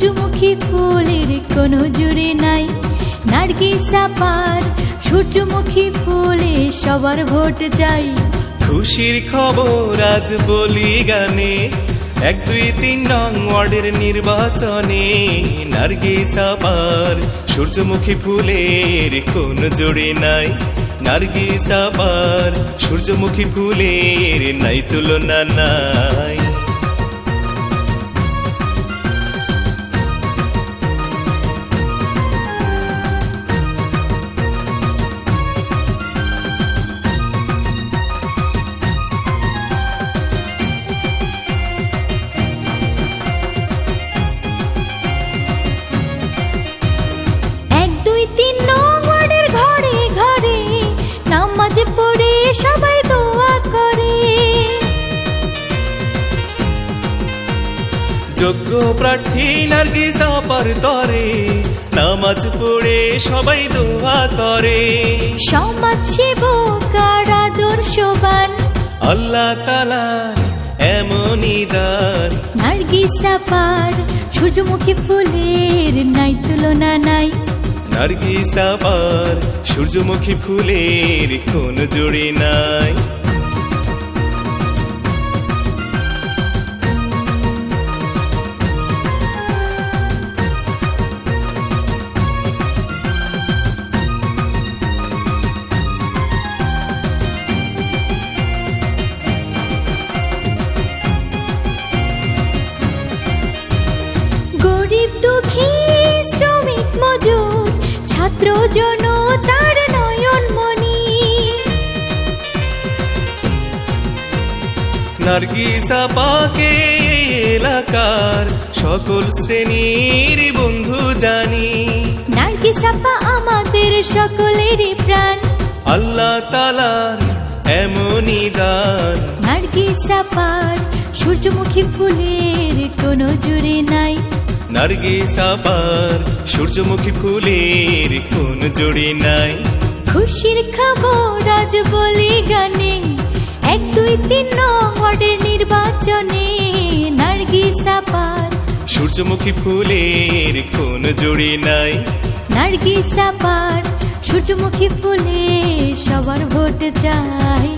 সূর্যমুখী ফুলের কোনো জুড়ে নাই। নার্গিস আপার সূর্যমুখী ফুলে সবার ভোট চাই। খুশির খবর আজ বলি গানে, 1, 2, 3 নং ওয়ার্ডের নির্বাচনে নার্গিস আপার সূর্যমুখী ফুলের কোনো জোড়ে নাই। নার্গিস আপার সূর্যমুখী ফুলের নাই তুলনা নাই। সবাই দোয়া করে, যোগ্য প্রার্থী নার্গিস আপার তরে নামাজ পড়ে সবাই দোয়া করে। সমাজ সেবক আর আদর্শবান আল্লাহ তাআলার এমনই দান। নার্গিস আপার সূর্যমুখী ফুলের নাই তুলনা নাই। নার্গিস আপার সূর্যমুখী ফুলের কোনো জোড়ে নাই। গরিব দুঃখী শ্রমিক মজুর ছাত্র জনতার নয়নমণি, নার্গিস আপাকে এলাকার সকল শ্রেণীর বন্ধু জানি। নার্গিস আপা আমাদের সকলেরই প্রাণ। আল্লাহ তাআলার এমনই দান। নার্গিস আপার সূর্যমুখী ফুলের কোনো জুড়ে নাই। নার্গিস আপার সূর্যমুখী ফুলের কোনো জোড়ে নাই। খুশির খবর আজ বলি গানে, 1, 2, 3 নং ওয়ার্ডের নির্বাচনে নার্গিস আপার সূর্যমুখী ফুলের কোনো জোড়ে নাই। নার্গিস আপার সূর্যমুখী ফুলে সবার ভোট চাই।